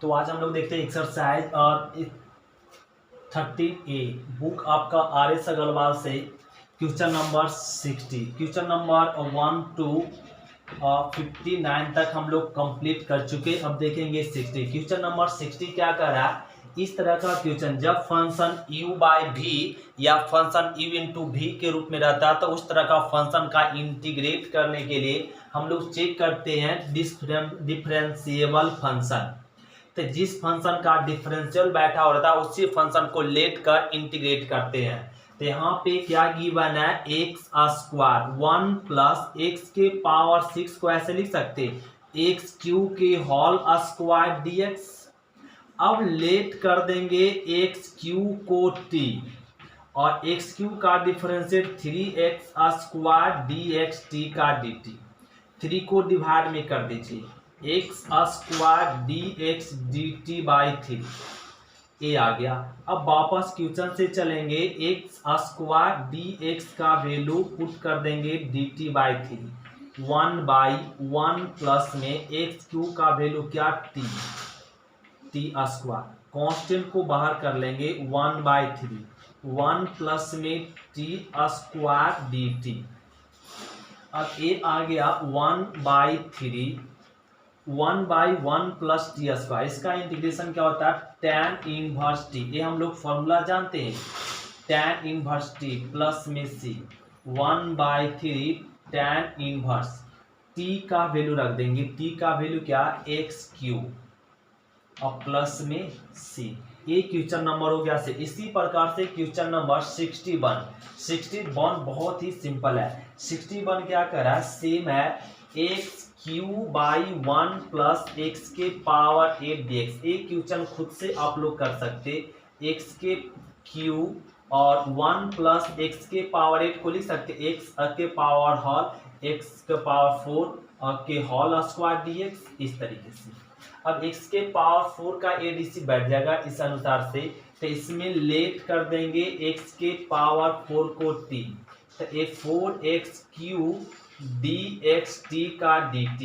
तो आज हम लोग देखते हैं एक्सरसाइज और 13A बुक आपका RS अग्रवाल से question number 60, question number 1 to 59 तक हम लोग कंप्लीट कर चुके। अब देखेंगे 60। क्वेश्चन नंबर 60 क्या कर रहा है, इस तरह का क्वेश्चन जब फंक्शन u बाई वी या फंक्शन u इंटू वी के रूप में रहता है तो उस तरह का फंक्शन का इंटीग्रेट करने के लिए हम लोग चेक करते हैं डिफरेंशिएबल फंक्शन। तो जिस फंक्शन का डिफरेंशियल बैठा हो रहा था उसी फंक्शन को लेट कर इंटीग्रेट करते हैं। तो यहाँ पे क्या गिवन है, एक्स स्क्वायर 1 प्लस एक्स के पावर 6 को ऐसे लिख सकते एक्स क्यू के होल स्क्वायर dx। अब लेट कर देंगे एक्स क्यू को टी और एक्स क्यू का differentiate 3x square dx t का dt। 3 को डिवाइड में कर दीजिए x square dx dt by 3, ए आ गया। अब वापस क्वेश्चन से चलेंगे, एक्स स्क्वायर dx का वैल्यू पुट कर देंगे dt बाई 3, 1 बाई 1 प्लस में एक्स क्यू का वैल्यू क्या टी स्क्वायर, कांस्टेंट को बाहर कर लेंगे 1 बाई 3, 1 प्लस में टी स्क्वायर dt। अब ए आ गया 1 by 3, 1 by 1 plus T square. इसका इंटीग्रेशन क्या होता है, tan इनवर्स टी। ये हम लोग फॉर्मूला जानते हैं, tan इनवर्स टी प्लस में सी 1 बाई 3 tan इनवर्स टी का वैल्यू रख देंगे, टी का वैल्यू क्या एक्स क्यू और प्लस में सी। ये क्वेश्चन नंबर हो गया से। इसी प्रकार से क्वेश्चन नंबर 61 बहुत ही सिंपल है। 61 क्या कर रहा है, सेम है x Q by 1 plus x के पावर 8 dx। एक क्वेश्चन खुद से आप लोग कर सकते, एक्स के क्यू और 1 प्लस एक्स के पावर 8 को लिख सकते एक्स के पावर होल एक्स के पावर 4 के होल स्क्वायर dx इस तरीके से। अब x के पावर 4 का एडीसी बैठ जाएगा इस अनुसार से, तो इसमें लेट कर देंगे x के पावर 4 को t, तो ये 4x क्यू dx t का dt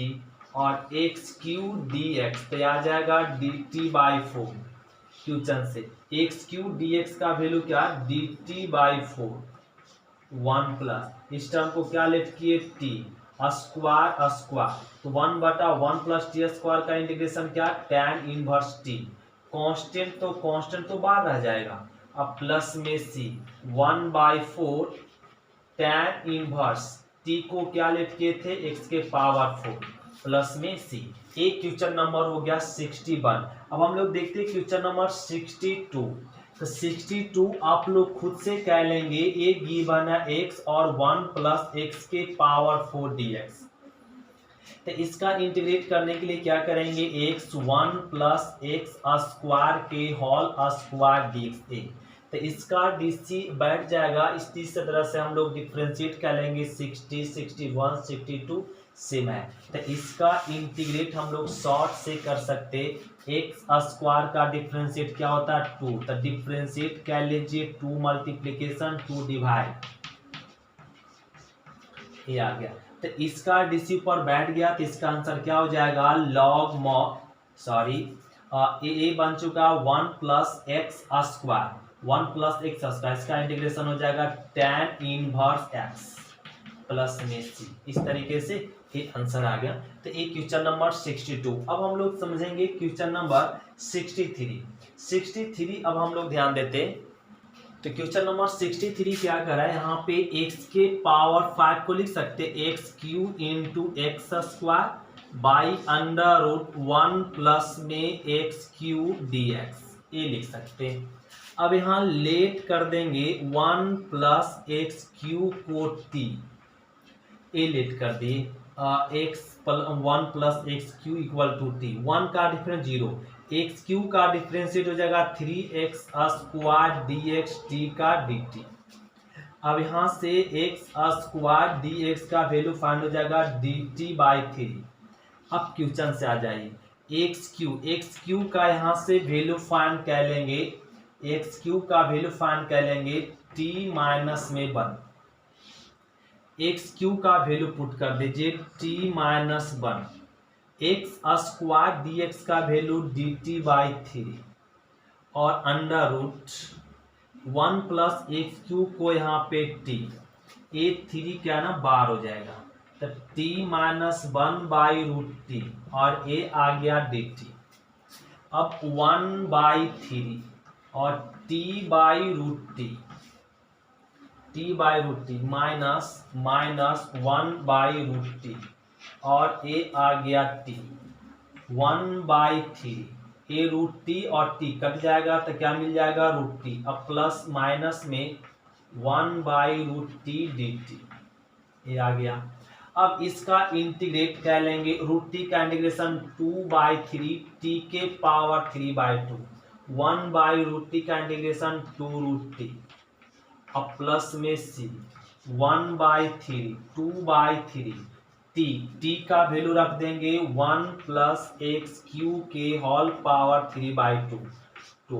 और x क्यू dx तो आ जाएगा dt बाई 4। क्वेश्चन से x क्यू dx का वैल्यू क्या dt बाई 4, 1 प्लस इस टर्म को क्या लेट किए t स्क्वायर स्क्वायर, तो 1 बटा 1 प्लस टी स्क्वायर का इंटीग्रेशन क्या tan इनवर्स टी, कांस्टेंट तो बाहर रह जाएगा। अब प्लस में सी 1 बाई 4 tan इनवर्स टी को क्या लेट किए थे एक्स के पावर 4 प्लस में सी। एक क्वेश्चन नंबर हो गया 61। अब हम लोग देखते हैं क्वेश्चन नंबर 62। तो 62 आप लोग खुद से कह लेंगे, ये गिवन है x और 1 प्लस एक्स के पावर 4 dx। तो इसका इंटीग्रेट करने के लिए क्या करेंगे, x 1 प्लस एक्स स्क्वायर के होल स्क्वायर dx। तो इसका डीसी बैठ जाएगा इस तरह से हम लोग डिफरेंशिएट कर लेंगे 60, 61, 62 सेम है। तो इसका इंटीग्रेट हम लोग शॉर्ट से कर सकते, एक्स स्क्वायर का डिफरेंशिएट क्या होता है 2, तो डिफरेंशिएट कर लीजिए 2 मल्टीप्लीकेशन 2 डिवाइड, ये आ गया। तो इसका डीसी पर बैठ गया तो इसका आंसर क्या हो जाएगा लॉग ये बन चुका 1 plus x square, 1 plus x square, इसका इंटीग्रेशन हो जाएगा tan इनवर्स एक्स प्लस में सी। इस तरीके से एक आंसर आ गया। तो एक क्वेश्चन नंबर 62। अब हम लोग समझेंगे क्वेश्चन नंबर 63। अब हम लोग ध्यान देते, तो क्वेश्चन नंबर 63 क्या कर रहा है, यहाँ पे x के पावर 5 को लिख सकते x q into x square by under root 1 plus में एक्स क्यू dx, ये लिख सकते। अब यहाँ लेट कर देंगे 1 प्लस एक्स क्यू को t, ए लेट कर दिए x 1 plus x q equal to t, 1 का डिफरेंस 0, एक्स क्यू का डिफरेंशिएट हो जाएगा 3x स्क्वायर dx टी का dt। अब यहाँ से x स्क्वायर dx का वैल्यू फाइंड हो जाएगा dt बाई 3। अब क्वेश्चन से आ जाइए, एक्स क्यू का यहाँ से वैल्यू फाइंड कर लेंगे, एक्स क्यू का वैल्यू फाइंड कर लेंगे t माइनस में 1, एक्स क्यू का वैल्यू पुट कर दीजिए t minus 1 x square d x का वैल्यू डी टी बाई 3 और under root 1 plus x cube को यहाँ पे टी, ए 3 क्या ना बार हो जाएगा, तो t minus 1 by root t और ए आ गया डी टी। अब 1/3 और t by root t by root t minus 1/√t और ए आ गया टी 1/3। ए रूट टी और टी कट जाएगा तो क्या मिल जाएगा रूट टी। अब प्लस माइनस में 1/√t dt ये आ गया। अब इसका इंटीग्रेट क्या लेंगे, रूट टी का इंटीग्रेशन 2/3 टी के पावर 3/2 1/√t का इंटीग्रेशन 2√t। अब प्लस में सी 1/3 2/3 टी का वैल्यू रख देंगे 1 प्लस एक्स क्यू के होल पावर 3/2 तो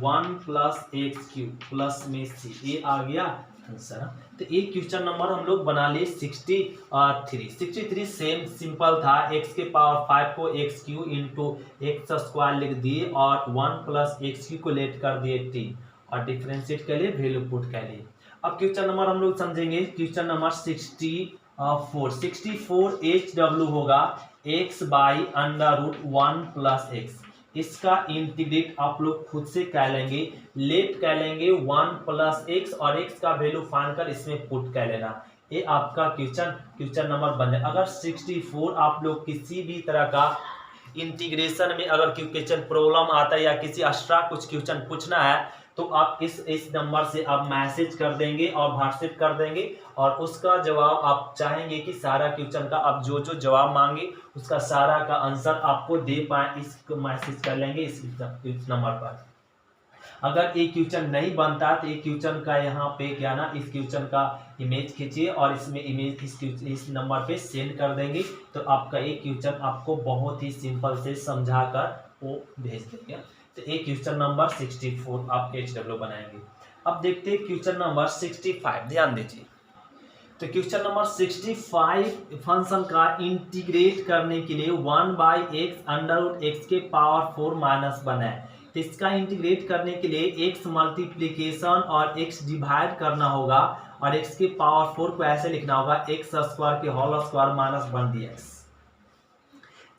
1 प्लस एक्स क्यू प्लस में सी, ये आ गया आंसर। तो एक क्वेश्चन नंबर हम लोग बना लिए 63 सेम सिंपल था। एक्स के पावर 5 को x q into x square लिख दिए और 1 प्लस एक्स क्यू को लेट कर दिए टी और डिफरेंशिएट के लिए वैल्यू पुट कर लिए। अब क्वेश्चन नंबर हम लोग समझेंगे क्वेश्चन नंबर 64 एच डब्ल्यू होगा x by under root 1 plus x. इसका इंटीग्रेट आप लोग खुद से कह लेंगे, लेट कह लेंगे 1 प्लस एक्स और एक्स का वैल्यू फाइंड कर इसमें पुट कर लेना। ये आपका क्वेश्चन नंबर बन जाए। अगर 64 आप लोग किसी भी तरह का इंटीग्रेशन में अगर क्वेश्चन प्रॉब्लम आता है या किसी एक्स्ट्रा कुछ क्वेश्चन पूछना है तो आप इस नंबर से आप मैसेज कर देंगे और व्हाट्सएप कर देंगे और उसका जवाब आप चाहेंगे कि सारा क्वेश्चन का आप जो जो जवाब मांगे उसका सारा का आंसर आपको दे पाए, इसको मैसेज कर लेंगे इस नंबर पर। अगर एक क्वेश्चन नहीं बनता तो एक क्वेश्चन का यहाँ पे क्या ना इस क्वेश्चन का इमेज खींचिए और इसमें इमेज इस नंबर पे सेंड कर देंगे तो आपका एक क्वेश्चन आपको बहुत ही सिंपल से समझा कर वो भेज देंगे। तो एक क्वेश्चन नंबर 64 आप HW बनाएंगे। अब देखते हैं क्वेश्चन नंबर 65, ध्यान दीजिए। तो क्वेश्चन नंबर 65 फंक्शन का इंटीग्रेट करने के लिए 1/x अंडर रूट एक्स के पावर 4 माइनस बनाए। तो इसका इंटीग्रेट करने के लिए x मल्टीप्लीकेशन और x डिवाइड करना होगा और x के पावर 4 को ऐसे लिखना होगा x स्क्वायर के होल स्क्वायर माइनस 1dx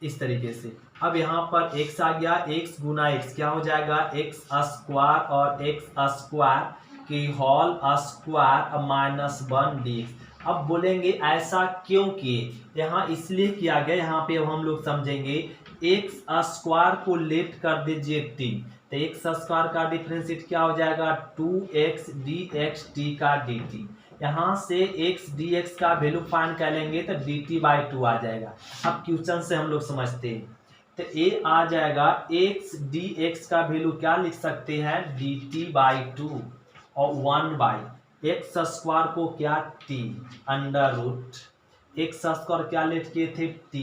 इस तरीके से। अब यहाँ पर x आ गया, x गुना x क्या हो जाएगा x स्क्वायर और x स्क्वायर की होल स्क्वायर माइनस 1dx। अब बोलेंगे ऐसा क्यों किए, यहाँ इसलिए किया गया, यहाँ पे हम लोग समझेंगे। x स्क्वायर को लेट कर दीजिए t, तो x स्क्वायर का डिफरेंशिएट क्या हो जाएगा 2x dx t का dt। यहाँ से x dx का वैल्यू फाइंड कर लेंगे तो dt/2 आ जाएगा। अब क्वेश्चन से हम लोग समझते हैं तो a आ जाएगा x dx का वैल्यू क्या लिख सकते हैं dt/2 और 1/x स्क्वायर को क्या t under root x square क्या लेट किए थे t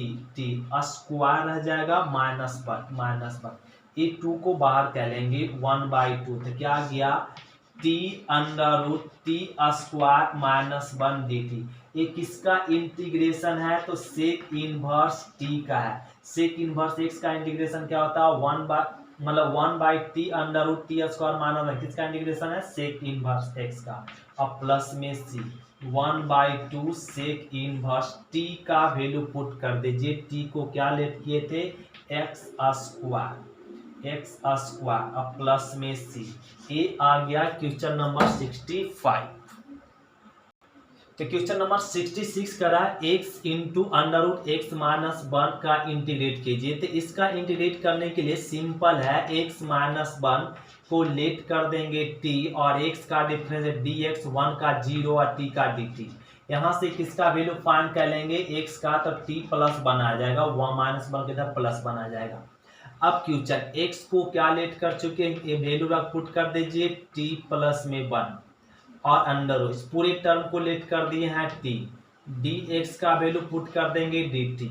स्क्वायर रह जाएगा -1 ये 2 को बाहर कह लेंगे 1/2 तो क्या आ गया t under root t square minus 1 dt। ये किसका इंटीग्रेशन है तो सेक इनवर्स t का है। सेक इनवर्स x का इंटीग्रेशन क्या होता है 1/t under root t square minus किसका इंटीग्रेशन है सेक इनवर्स x का। अब प्लस में c 1/2 सेक इनवर्स t का वैल्यू पुट कर दीजिए। t को क्या लेट किए थे x स्क्वायर अब प्लस में c। ये आ गया क्वेश्चन नंबर 65। तो क्वेश्चन नंबर 66 करा x into under root x minus 1 का इंटीग्रेट कीजिए। तो इसका इंटीग्रेट करने के लिए सिंपल है, x माइनस 1 को लेट कर देंगे t और x का डिफरेंस dx 1 का 0 और t का dt। यहाँ से किसका वैल्यू फाइंड कर लेंगे x का तो t प्लस 1 आ जाएगा, 1 के इधर प्लस 1 आ जाएगा। अब क्वेश्चन x को क्या लेट कर चुके हैं ये वैल्यू रख पुट कर दीजिए t प्लस में 1 और अंडर इस पूरे टर्म को लेट कर दिए हैं t dx का वैल्यू पुट कर देंगे dt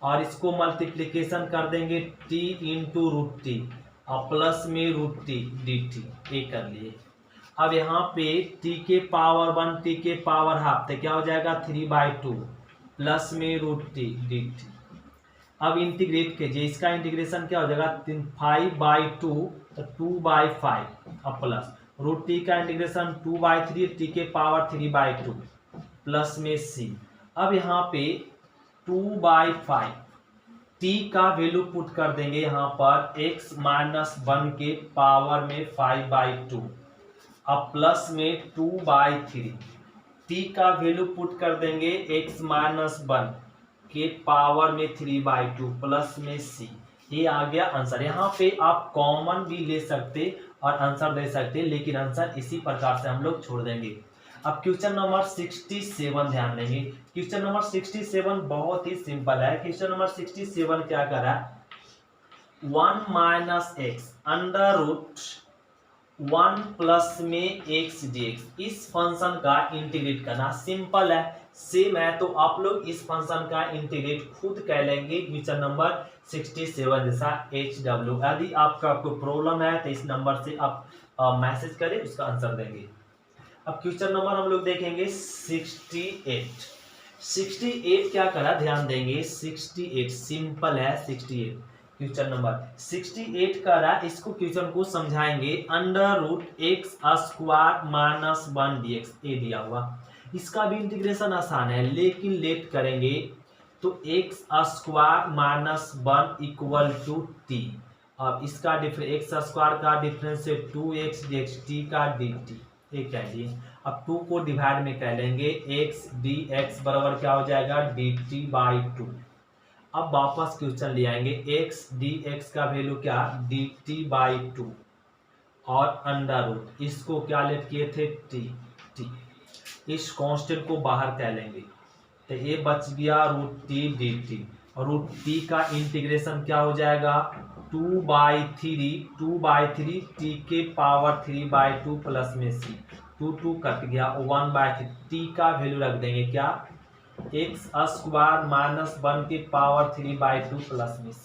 और इसको मल्टीप्लिकेशन कर देंगे t इंटू रूट टी और प्लस में रूट टी dt ये कर लिए। अब यहाँ पे t के पावर 1 t के पावर हाफ तो क्या हो जाएगा 3/2 प्लस में रूट टी dt। अब इंटीग्रेट कीजिए, इसका इंटीग्रेशन क्या हो जाएगा 5/2 तो 2/5 अब प्लस रूट टी का इंटीग्रेशन 2/3 टी के पावर 3/2 प्लस में सी। अब यहाँ पे 2/5 टी का वैल्यू पुट कर देंगे यहाँ पर x-1 के पावर में 5/2 अब प्लस में 2/3 टी का वैल्यू पुट कर देंगे x-1 के पावर में 3/2 प्लस में सी। ये आ गया आंसर। यहाँ पे आप कॉमन भी ले सकते और आंसर दे सकते, लेकिन आंसर इसी प्रकार से हम लोग छोड़ देंगे। अब क्वेश्चन नंबर 67 ध्यान देंगे। क्वेश्चन नंबर 67 बहुत ही सिंपल है। क्वेश्चन नंबर 67 क्या कर रहा है, 1 - x अंडर रूट 1 प्लस में x dx इस फंक्शन का इंटीग्रेट करना। सिंपल है, सेम है, तो आप लोग इस फंक्शन का इंटीग्रेट खुद कर लेंगे क्वेश्चन नंबर 67 जैसा HW। यदि आपका कोई प्रॉब्लम है तो इस नंबर से आप मैसेज करें, उसका आंसर देंगे। अब क्वेश्चन नंबर हम लोग देखेंगे 68। 68 क्या करा ध्यान देंगे, 68 सिंपल है। 68 क्वेश्चन नंबर 68 करा, इसको क्वेश्चन को समझाएंगे। अंडर रूट x² - 1 dx ये दिया हुआ, इसका भी इंटीग्रेशन आसान है, लेकिन लेट करेंगे तो x² - 1 इक्वल टू टी। अब इसका x² का डिफरेंस है 2x dx t का dt एक कह दिए। अब 2 को डिवाइड में कर लेंगे, x dx बराबर क्या हो जाएगा dt/2। अब वापस क्वेश्चन ले आएंगे, x dx का वैल्यू क्या dt/2 और अंडर रूट इसको क्या लेट किए थे t। इस कांस्टेंट को बाहर कर लेंगे तो ये बच गया √t dt और √t का इंटीग्रेशन क्या हो जाएगा 2/3 t के पावर 3/2 प्लस में c। 2 कट गया 1/3 t का वैल्यू रख देंगे क्या x² - 1 के पावर 3/2 प्लस में c।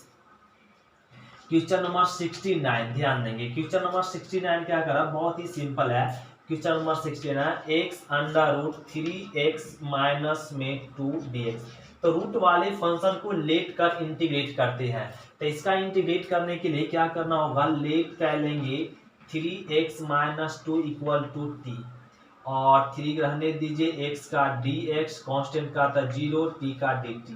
क्वेश्चन नंबर 69 ध्यान देंगे। क्वेश्चन नंबर 69 क्या करा, बहुत ही सिंपल है। Question number 69 x under root 3x minus में 2 dx। तो रूट वाले फंक्शन को लेट कर इंटीग्रेट करते हैं, तो इसका इंटीग्रेट करने के लिए क्या करना होगा, लेट कर लेंगे 3x - 2 इक्वल टू t और 3 रहने दीजिए, x का dx कांस्टेंट का था 0 t का dt।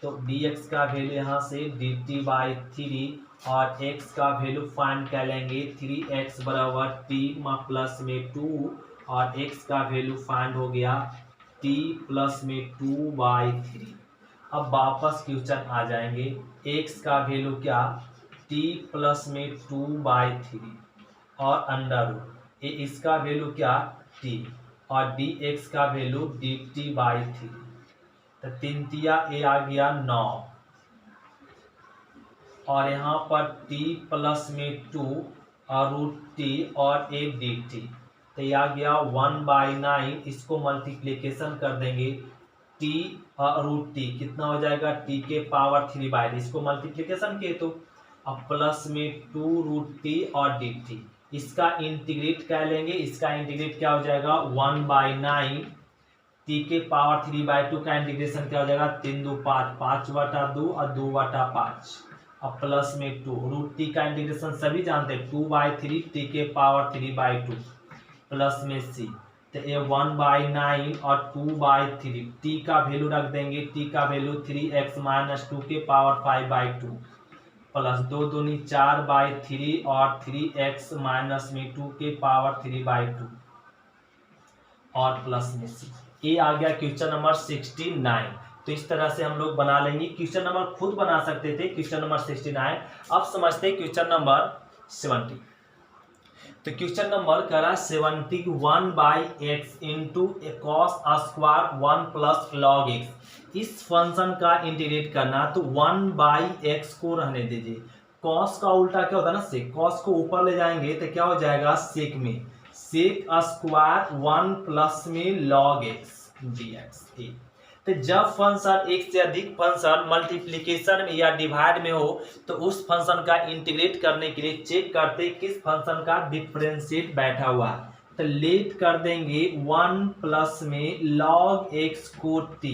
तो dx का वैल्यू यहाँ से dt/3 और x का वैल्यू फाइंड कर लेंगे 3x बराबर t प्लस में 2 और x का वैल्यू फाइंड हो गया t प्लस में 2/3। अब वापस क्वेश्चन आ जाएंगे, x का वैल्यू क्या t प्लस में 2/3 और अंडर रूट इसका वैल्यू क्या t और dx का वैल्यू dt/3। तो 3 तिया ए आ गया 9 और यहाँ पर t प्लस में 2 और √t और a dt। तो ये आ गया 1/9, इसको मल्टीप्लिकेशन कर देंगे t और √t कितना हो जाएगा t के पावर 3/2, इसको मल्टीप्लिकेशन किए तो अब प्लस में 2 √t और dt। इसका इंटीग्रेट कर लेंगे, इसका इंटीग्रेट क्या हो जाएगा 1/9 t के पावर 3/2 का इंटीग्रेशन क्या हो जाएगा 3 2 5 5/2 और 2/5 अब प्लस में 2 √t का इंटीग्रेशन सभी जानते हैं 2/3 t के पावर 3/2 प्लस में c। तो ये 1/9 और 2/3 t का वैल्यू रख देंगे, t का वैल्यू 3x - 2 के पावर 5/2 प्लस 2 दूनी 4/3 और 3x - में 2 के पावर 3/2 और प्लस में c। ये आ गया क्वेश्चन नंबर 69। तो इस तरह से हम लोग बना लेंगे। क्वेश्चन नंबर खुद बना सकते थे क्वेश्चन नंबर 69। अब समझते क्वेश्चन नंबर 70। तो क्वेश्चन नंबर करा 71/x into cos² 1 plus log x। इस फंक्शन का इंटीग्रेट करना, तो 1/x को रहने दीजिए। cos का उल्टा क्या होता है ना सेक, cos को ऊपर ले जाएंगे तो क्या हो जाएगा सेक में sec² 1 प्लस में log x dx। तो जब फंक्शन एक से अधिक फंक्शन मल्टीप्लिकेशन में या डिवाइड में हो तो उस फंक्शन का इंटीग्रेट करने के लिए चेक करते किस फंक्शन का डिफरेंशिएट बैठा हुआ है। तो लेट कर देंगे 1 प्लस में log x को t।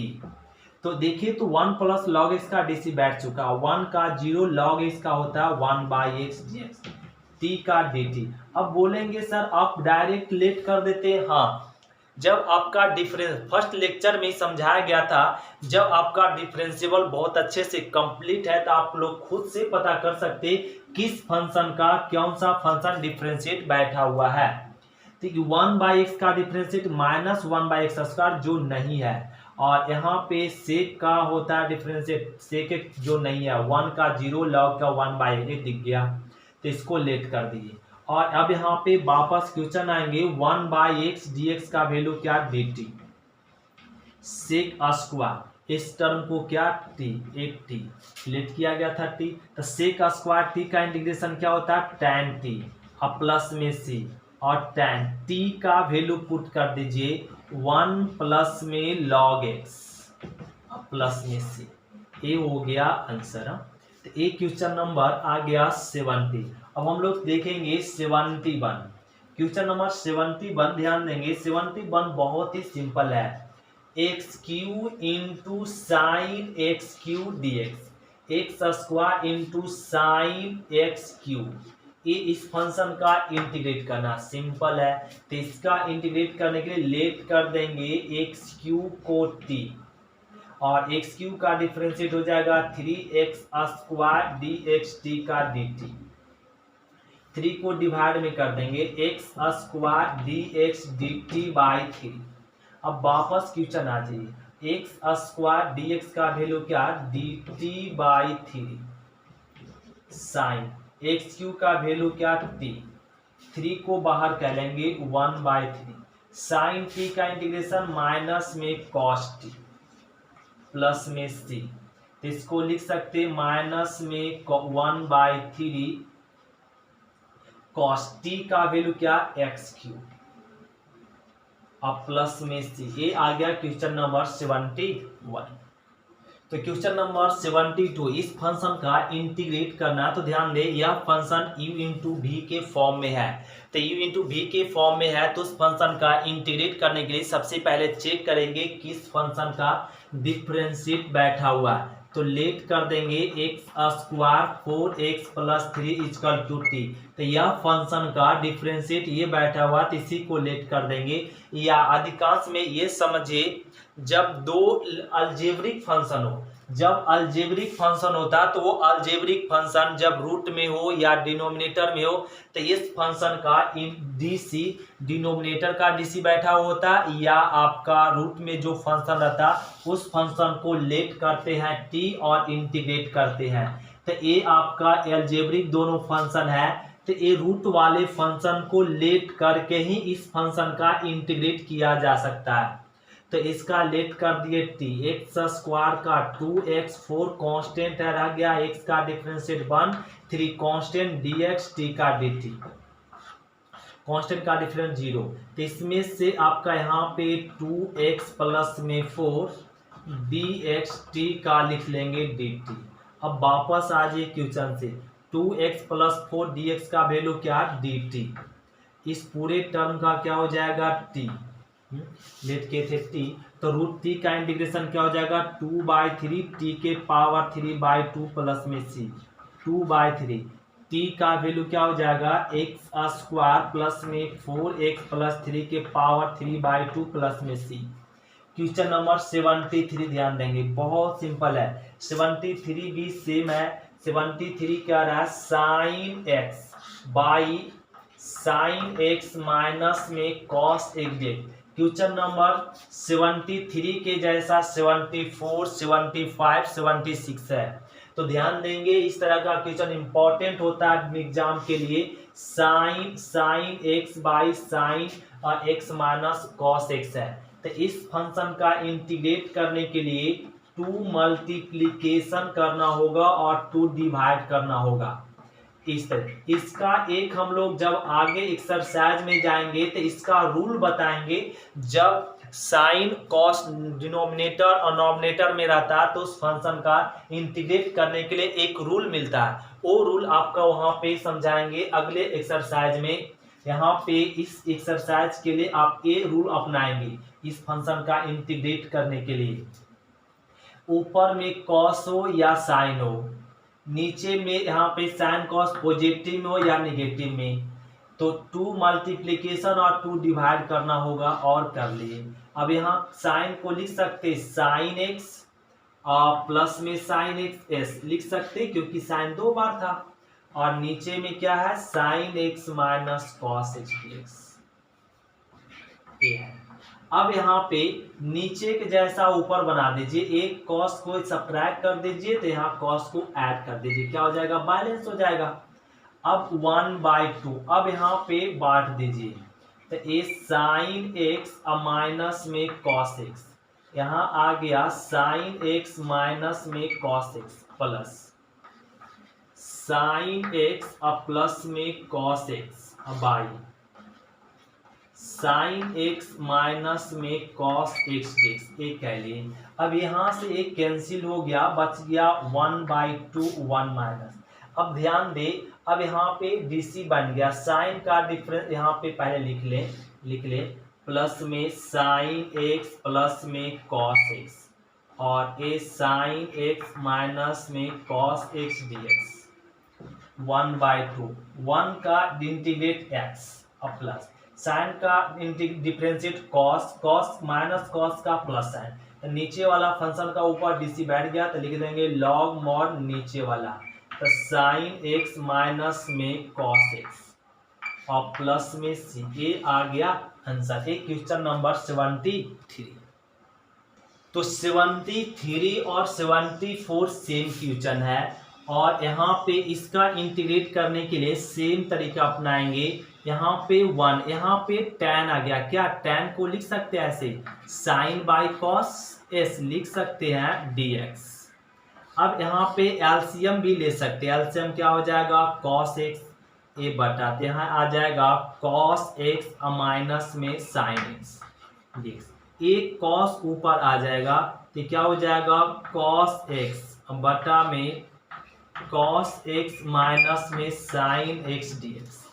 तो देखिए तो 1 प्लस लॉग एक्स का डीसी बैठ चुका, 1 का 0 लॉग एक्स का होता है 1 बाई एक्स डीएक्स, टी का dt। अब बोलेंगे सर आप डायरेक्ट लेट कर देते हैं। हाँ, जब आपका डिफरेंस फर्स्ट लेक्चर में समझाया गया था, जब आपका डिफरेंशियल बहुत अच्छे से कंप्लीट है तो आप लोग खुद से पता कर सकते किस फंक्शन का कौन सा फंक्शन डिफरेंशिएट बैठा हुआ है। ठीक है, 1 बाई एक्स का differentiate minus 1 by x square जो नहीं है, और यहाँ पे सेक का होता है डिफरेंशिएट सेक जो नहीं है, 1 का 0 लॉग का 1 बाई एक्स दिख गया, तो इसको लेट कर दीजिए। और अब यहाँ पे वापस क्वेश्चन आएंगे 1 बाई एक्स डी एक्स का वैल्यू क्या डी टी, सेक स्क्वायर इस टर्म को क्या टी, एक टी लेट किया गया था टी, तो सेक स्क्वायर टी का इंटीग्रेशन क्या होता है tan टी, अब प्लस में सी, और tan टी का वैल्यू पुट कर दीजिए 1 प्लस में लॉग एक्स प्लस में सी, ये हो गया आंसर। तो एक क्वेश्चन नंबर आ गया 70। अब हम लोग देखेंगे 71। क्वेश्चन नंबर 71 ध्यान देंगे, 71 बहुत ही सिंपल है, x q into sine x Q D x, x square into sine x Q, ये इस फंक्शन का इंटीग्रेट करना सिंपल है। तो इसका इंटीग्रेट करने के लिए लेट कर देंगे एक्स क्यू को टी, और एक्स क्यू का डिफरेंशिएट हो जाएगा 3x square d x T का डी टी, 3 को डिवाइड में कर देंगे x square d x D t by 3। अब वापस क्वेश्चन आ जाइए, एक्स स्क्वायर डी एक्स का वैल्यू क्या D t by 3 sine x q का वैल्यू क्या टी, 3 को बाहर कर लेंगे 1 बाई 3 साइन टी का इंटीग्रेशन माइनस में कॉस टी प्लस में सी, तो इसको लिख सकते माइनस में 1 बाई 3 कॉस टी का वैल्यू क्या एक्स क्यू, अब प्लस में सी, ये आ गया क्वेश्चन नंबर 71। तो क्वेश्चन नंबर 72 इस फंक्शन का इंटीग्रेट करना, तो ध्यान दे यह फंक्शन u इंटू वी के फॉर्म में है, तो u इंटू वी के फॉर्म में है, तो उस फंक्शन का इंटीग्रेट करने के लिए सबसे पहले चेक करेंगे किस फंक्शन का डिफरेंशिएट बैठा हुआ है, तो लेट कर देंगे x square 4x plus 3 equal to t, तो यह फंक्शन का डिफरेंशिएट ये बैठा हुआ तो इसी को लेट कर देंगे। या अधिकांश में ये समझिए जब दो अलजेब्रिक फंक्शन हो, जब अलजेब्रिक फंक्शन होता तो वो अलजेब्रिक फंक्शन जब रूट में हो या डिनोमिनेटर में हो तो इस फंक्शन का डीसी डिनोमिनेटर का डीसी बैठा होता, या आपका रूट में जो फंक्शन रहता उस फंक्शन को लेट करते हैं टी और इंटीग्रेट करते हैं। तो ये आपका अलजेब्रिक दोनों फंक्शन है, तो ये रूट वाले फंक्शन को लेट करके ही इस फंक्शन का इंटीग्रेट किया जा सकता है। तो इसका लेट कर दिए टी, एक्स स्क्वायर का 2x 4 कांस्टेंट है रह गया, x का डिफरेंशिएट 1 3 कांस्टेंट dx t का dt, कांस्टेंट का डिफरेंस 0, तो इसमें से आपका यहाँ पे 2x प्लस में 4 dx t का लिख लेंगे dt। अब वापस आ जाइए क्वेश्चन से, 2x प्लस 4 dx का वैल्यू क्या dt, इस पूरे टर्म का क्या हो जाएगा t, लेट के थे टी, तो रूट टी का इंटीग्रेशन क्या हो जाएगा 2 बाई 3 टी के पावर 3 बाई 2 प्लस में सी, 2 बाई 3 टी का वैल्यू क्या हो जाएगा एक्स स्क्वायर प्लस में 4x प्लस 3 के पावर 3 बाई 2 प्लस में सी। क्वेश्चन नंबर 73 ध्यान देंगे, बहुत सिंपल है, 73 भी सेम है। 73 क्या रहा है sine x by sine x minus में कॉस एक्स डेट। क्वेश्चन नंबर 73 के जैसा 74, 75, 76 है, तो ध्यान देंगे इस तरह का क्वेश्चन इंपॉर्टेंट होता है एग्जाम के लिए। Sign x by sine x minus cos x है, तो इस फंक्शन का इंटीग्रेट करने के लिए 2 मल्टीप्लीकेशन करना होगा और 2 डिवाइड करना होगा इस तरह। इसका एक हम लोग जब आगे एक्सरसाइज में जाएंगे तो इसका रूल बताएंगे। जब साइन कॉस डिनोमिनेटर और नॉमिनेटर में रहता है तो उस फंक्शन का इंटीग्रेट करने के लिए एक रूल मिलता है, वो रूल आपका वहां पे समझाएंगे अगले एक्सरसाइज में। यहाँ पे इस एक्सरसाइज के लिए आप ये रूल अपनाएंगे इस फंक्शन का इंटीग्रेट करने के लिए। ऊपर में कॉस हो या साइन हो, नीचे में यहाँ पे साइन कॉस पॉजिटिव में हो या नेगेटिव में, तो 2 मल्टीप्लीकेशन और 2 डिवाइड करना होगा और कर लिए। अब यहाँ साइन को लिख सकते साइन एक्स और प्लस में साइन एक्स एस लिख सकते क्योंकि साइन 2 बार था, और नीचे में क्या है sine x minus cos x dx ये है। अब यहाँ पे नीचे के जैसा ऊपर बना दीजिए, एक कॉस को सब्ट्रैक्ट कर दीजिए तो यहाँ कॉस को ऐड कर दीजिए, क्या हो जाएगा बैलेंस हो जाएगा। अब 1/2 अब यहाँ पे बांट दीजिए, तो ये साइन एक्स अब माइनस में कॉस एक्स, यहाँ आ गया साइन एक्स माइनस में cos x plus sine x अब प्लस में cos x by sine x minus में कॉस एक्स एक्स एक कह लिए। अब यहाँ से एक कैंसिल हो गया, बच गया 1/2 1 माइनस। अब ध्यान दे, अब यहाँ पे डीसी बन गया, साइन का डिफरेंस यहाँ पे पहले लिख ले प्लस में साइन एक्स प्लस में कॉस एक्स और ए साइन एक्स माइनस में कॉस एक्स डीएक्स 1/2 1 का इंटीग्रेट एक्स और प्लस साइन का डिफरेंशिएट कॉस माइनस कॉस का प्लस साइन, तो नीचे वाला फंक्शन का ऊपर डीसी बैठ गया तो लिख देंगे लॉग मॉड नीचे वाला, तो साइन एक्स माइनस में कॉस एक्स और प्लस में सी, ये आ गया आंसर। एक क्वेश्चन नंबर 73। तो 73 और 74 सेम क्वेश्चन है और यहाँ पे इसका इंटीग्रेट करने के लिए सेम तरीका अपनाएंगे। यहाँ पे 1 यहाँ पे tan आ गया, क्या tan को लिख सकते हैं ऐसे साइन बाई कॉस एस लिख सकते हैं dx। अब यहाँ पे एलसीएम भी ले सकते हैं, एलसीएम क्या हो जाएगा cos x ए बटा, यहाँ आ जाएगा cos x माइनस में साइन एक्स dx, एक cos ऊपर आ जाएगा तो क्या हो जाएगा cos x बटा में cos x माइनस में साइन x dx।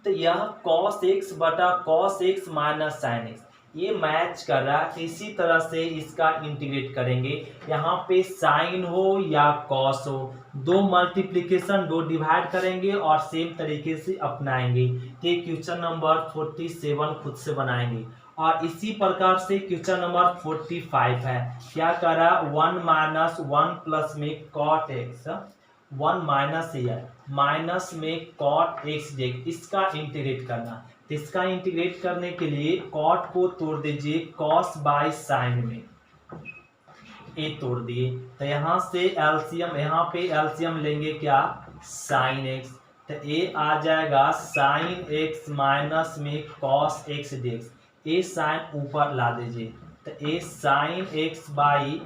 तो यह cos x बटा cos x minus sine x ये मैच कर रहा है, इसी तरह से इसका इंटीग्रेट करेंगे। यहाँ पे साइन हो या कॉस हो, 2 मल्टीप्लिकेशन 2 डिवाइड करेंगे और सेम तरीके से अपनाएंगे। ये क्वेश्चन नंबर 47 खुद से बनाएंगे और इसी प्रकार से क्वेश्चन नंबर 45 है। क्या करा 1 माइनस 1 प्लस में कॉट एक्स 1 माइनस है माइनस में कॉट एक्स डेक्स, इसका इंटीग्रेट करना। इसका इंटीग्रेट करने के लिए कॉट को तोड़ दीजिए कॉस बाय साइन में, ए तोड़ दिए तो यहाँ से एलसीएम, यहाँ पे एलसीएम लेंगे क्या साइन एक्स, तो ए आ जाएगा साइन एक्स माइनस में cos x dx, A sine ऊपर ला दीजिए तो A sine x by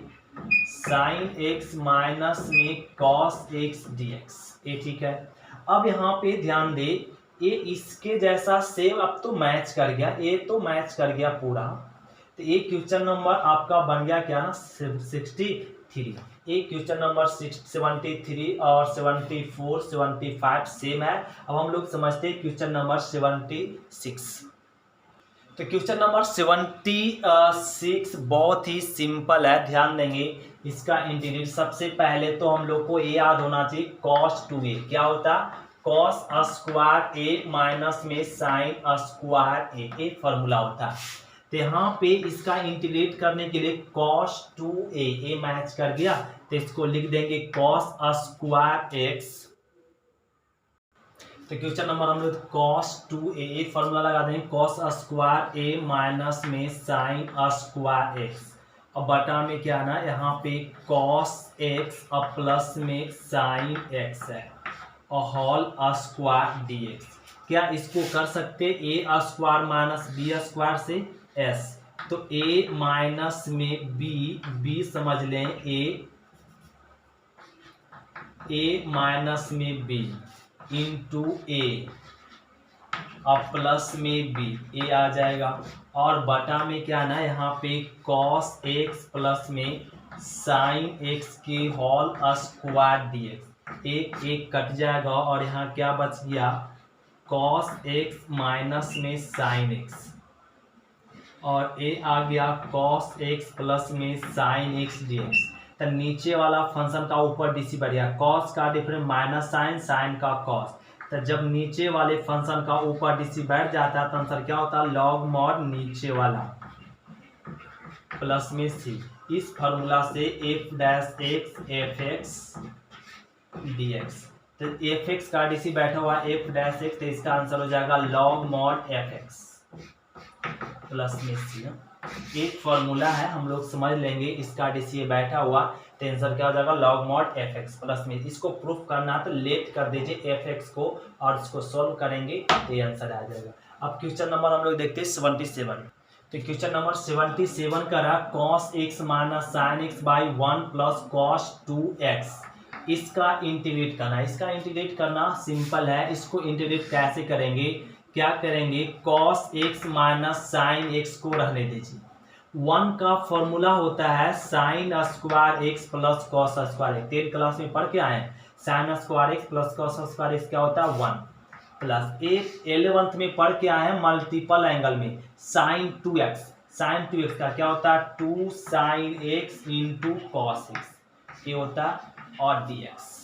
sine x minus में कॉस एक्स डीएक्स, ये ठीक है। अब यहाँ पे ध्यान दे, ये इसके जैसा सेम अब तो मैच कर गया, ये तो मैच कर गया पूरा, तो ये क्वेश्चन नंबर आपका बन गया क्या ना 63। ये क्वेश्चन नंबर 73 और 74 75 सेम है। अब हम लोग समझते हैं क्वेश्चन नंबर 76। तो क्वेश्चन नंबर 76 बहुत ही सिंपल है, ध्यान देंगे इसका इंटीग्रेट। सबसे पहले तो हम लोग को ये याद होना चाहिए cos 2a क्या होता cos स्क्वायर ए माइनस में साइन स्क्वायर ए, एक फॉर्मूला होता है। तो यहाँ पे इसका इंटीग्रेट करने के लिए cos 2a ए मैच कर गया तो इसको लिख देंगे cos स्क्वायर एक्स। तो क्वेश्चन नंबर हम लोग cos 2a एक फॉर्मूला लगा देंगे cos स्क्वायर ए माइनस में साइन स्क्वायर एक्स और बटा में क्या ना यहाँ पे cos x और प्लस में साइन x है और होल स्क्वायर dx। क्या इसको कर सकते ए स्क्वायर माइनस बी स्क्वायर से s, तो a माइनस में b समझ लें a माइनस में b इंटू a और प्लस में b a आ जाएगा और बटा में क्या ना यहाँ पे cos x प्लस में साइन x की होल स्क्वायर dx, एक एक कट जाएगा और यहाँ क्या बच गया cos x माइनस में साइन x और a आ गया cos x प्लस में साइन x dx। तो नीचे वाला फंक्शन का ऊपर डीसी बढ़ गया, कॉस का डिफरेंस माइनस साइन, साइन का कॉस। तो जब नीचे वाले फंक्शन का ऊपर डीसी बैठ जाता है तो आंसर क्या होता है, लॉग मॉड नीचे वाला प्लस में सी। इस फॉर्मूला से F dash x F x D x, तो एफ एक्स का डीसी बैठा हुआ एफ डैश एक्स, तो इसका आंसर हो जाएगा log mod F x plus में सी। एक फॉर्मूला है, हम लोग समझ लेंगे, इसका डीसी बैठा हुआ तो आंसर क्या हो जाएगा, log mod F x plus में। इसको प्रूफ करना तो लेट कर दीजिए एफ एक्स को और इसको सॉल्व करेंगे तो ये आंसर आ जाएगा। अब क्वेश्चन नंबर हम लोग देखते हैं 77। तो क्वेश्चन नंबर 77 का रहा cos x minus sign x by 1 plus cos 2x, इसका इंटीग्रेट करना। इसका इंटीग्रेट करना सिंपल है, इसको इंटीग्रेट कैसे करेंगे, क्या करेंगे, cos x minus sign x को रहने दीजिए। 1 का फॉर्मूला होता है sign square x plus cos square x, 10 class में पढ़ के आए हैं। Sign square x plus cos square x क्या होता है 1 प्लस 11th में पढ़ के आए हैं मल्टीपल एंगल में साइन 2x, साइन 2x का क्या होता है 2 sine x into cos x, ये होता है और dx।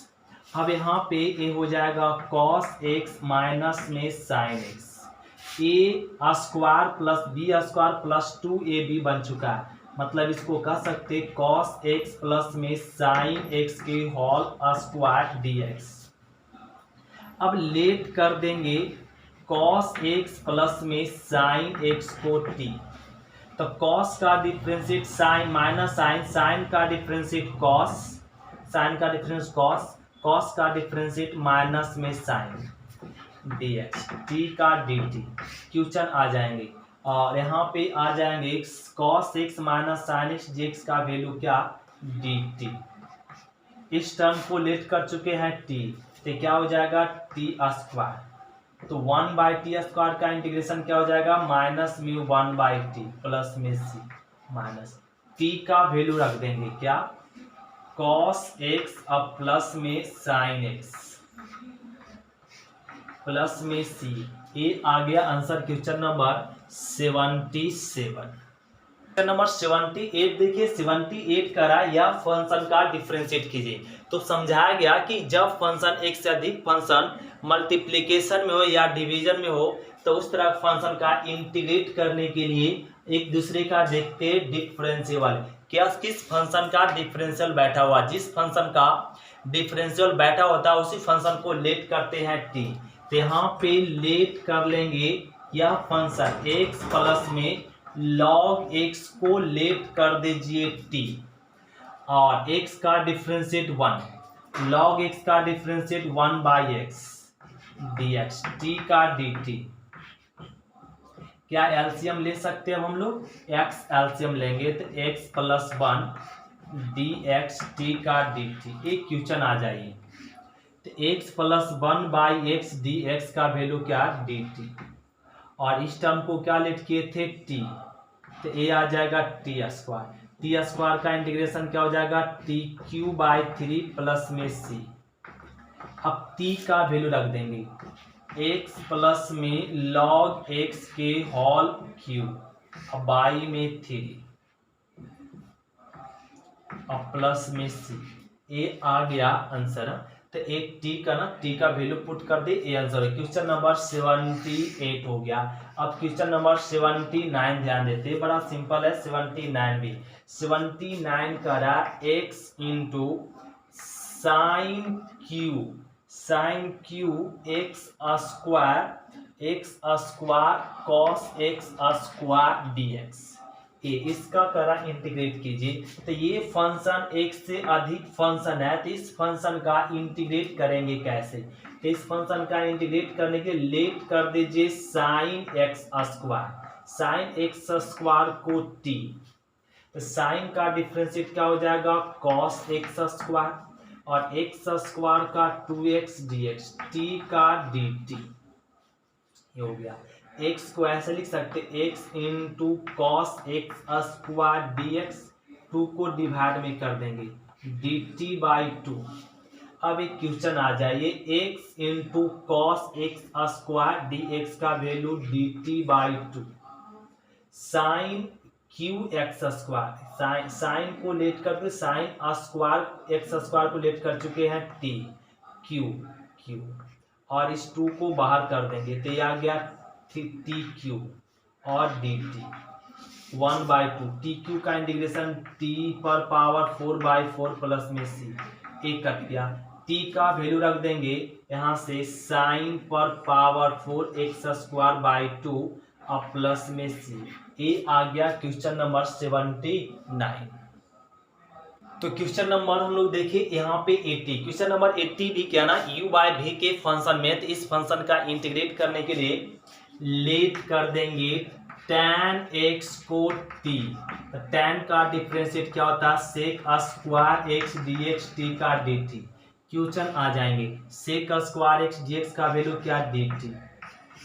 अब यहाँ पे ये हो जाएगा कॉस एक्स माइनस में sine x, A square plus B square plus 2ab बन चुका है, मतलब इसको कह सकते कॉस एक्स प्लस में साइन एक्स के होल स्क्वायर dx। अब लेट कर देंगे कॉस एक्स प्लस में साइन एक्स को t, तो कॉस का differentiate sine minus sine, sine का डिफरेंशिएट कॉस, साइन का डिफरेंस कॉस, कॉस का डिफरेंशिएट माइनस में साइन dx, t का dt, क्वेश्चन आ जाएंगे और यहाँ पे आ जाएंगे cos x minus sine x dx का वैल्यू क्या dt। इस टर्म को लेट कर चुके हैं t, तो क्या हो जाएगा t स्क्वायर, तो 1 बाई टी स्क्वायर का इंटीग्रेशन क्या हो जाएगा minus mu 1 by T plus में सी माइनस t का वैल्यू रख देंगे क्या कॉस एक्स अब प्लस में साइन एक्स प्लस में सी। ये आ गया answer question number 77। Question number 78 देखिए, 78 करा या फंक्शन का डिफरेंशिएट कीजिए। तो समझाया गया कि जब फंक्शन एक से अधिक फंक्शन मल्टीप्लिकेशन में हो या डिवीजन में हो तो उस तरह फंक्शन का इंटीग्रेट करने के लिए एक दूसरे का देखते डिफरेंशियल, क्या किस फंक्शन का डिफरेंशियल बैठा हुआ, जिस फंक्शन का डिफरेंशियल बैठा होता है उसी फंक्शन को लेट करते हैं टी। तो यहाँ पे लेट कर लेंगे यह फंक्शन x प्लस में log x को लेट कर दीजिए t और x का डिफरेंशिएट 1, log x का differentiate 1 by x dx, t का dt। क्या एलसीएम ले सकते हैं हम लोग, x एलसीएम लेंगे तो x प्लस 1 dx t का dt, एक क्वेश्चन आ जाइए। तो x plus 1 by x D x का वैल्यू क्या dt और इस टर्म को क्या लेट किए थे t, तो ये आ जाएगा टी स्क्वायर, टी स्क्वायर का इंटीग्रेशन क्या हो जाएगा टी क्यू बाई 3 प्लस में सी। अब t का वैल्यू रख देंगे x प्लस में log x के होल क्यूब बाई में 3 और प्लस में सी, ये आ गया आंसर। तो एक t का ना t का वैल्यू पुट कर दे, ये आंसर है। क्वेश्चन नंबर 78 हो गया। अब क्वेश्चन नंबर 79 ध्यान देते, बड़ा सिंपल है 79 भी। 79 करा x into sine q x square cos x square dx, ये इसका करा इंटीग्रेट कीजिए। तो ये फंक्शन एक से अधिक फंक्शन है, तो इस फंक्शन का इंटीग्रेट करेंगे कैसे, तो इस फंक्शन का इंटीग्रेट करने के लेट कर दीजिए साइन एक्स स्क्वायर को t, तो साइन का डिफरेंशिएट क्या हो जाएगा कॉस एक्स स्क्वायर और एक्स स्क्वायर का 2x dx, t का dt, ये हो गया। x को ऐसे लिख सकते x into cos x square dx, 2 को डिवाइड में कर देंगे dt बाई 2। अब एक क्वेश्चन आ जाइए, x into cos x square dx का value dt by 2, sine q x square, sine को लेट करके साइन स्क्वायर एक्स स्क्वायर को लेट कर चुके हैं टी क्यू और इस 2 को बाहर कर देंगे तो ये आ गया टी क्यू और डी टी 1/2 टी क्यू का इंटीग्रेशन टी पर पावर 4/4 प्लस में सी, एक कट गया। टी का वैल्यू रख देंगे यहाँ से साइन पर पावर 4 एक्स स्क्वायर बाई 2 और प्लस में सी। ये आ गया क्वेश्चन नंबर 79। तो क्वेश्चन नंबर हम लोग देखिए यहाँ पे 80, क्वेश्चन नंबर 80 भी क्या ना u बाय v के फंक्शन में, तो इस फंक्शन का इंटीग्रेट करने के लिए लेट कर देंगे tan x को t, tan का डिफरेंशिएट क्या होता है sec square x dx t का dt, क्वेश्चन आ जाएंगे सेक स्क्वायर x dx का वैल्यू क्या dt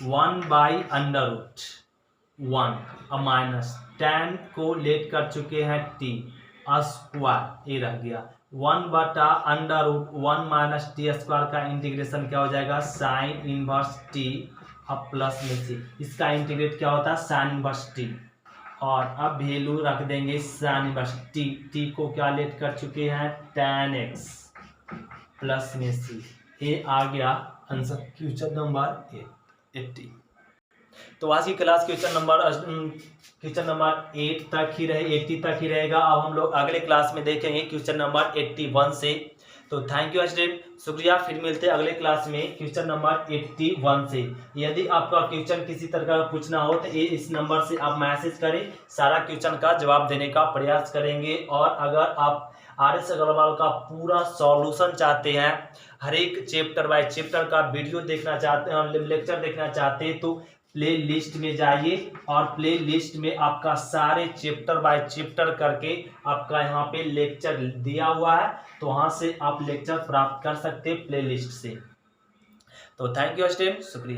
1/√1 माइनस tan को लेट कर चुके हैं t स्क्वायर, ये रह गया 1/√1 माइनस टी स्क्वायर का इंटीग्रेशन क्या हो जाएगा साइन इनवर्स टी अब प्लस में सी, इसका इंटीग्रेट क्या होता है साइन इनवर्स टी और अब वैल्यू रख देंगे साइन इनवर्स टी को क्या लेट कर चुके हैं tan x प्लस में सी। ये आ गया आंसर क्वेश्चन नंबर 80। तो आज की क्लास क्वेश्चन नंबर 8 तक ही रहे 80 तक ही रहेगा। अब हम लोग अगले क्लास में देखेंगे क्वेश्चन नंबर 81 से। तो थैंक यू स्टूडेंट, शुक्रिया। फिर मिलते हैं अगले क्लास में क्वेश्चन नंबर 81 से। यदि आपका क्वेश्चन किसी तरह का पूछना हो तो इस नंबर से आप मैसेज करें, सारा क्वेश्चन का जवाब देने का प्रयास करेंगे। और अगर आप RS अग्रवाल का पूरा सॉल्यूशन चाहते हैं, हर एक चैप्टर बाय चैप्टर का वीडियो देखना चाहते हैं, लेक्चर देखना चाहते हैं, तो प्ले लिस्ट में जाइए और प्ले लिस्ट में आपका सारे चैप्टर बाय चैप्टर करके आपका यहाँ पे लेक्चर दिया हुआ है, तो वहाँ से आप लेक्चर प्राप्त कर सकते हैं प्ले लिस्ट से। तो थैंक यू स्टूडेंट, शुक्रिया।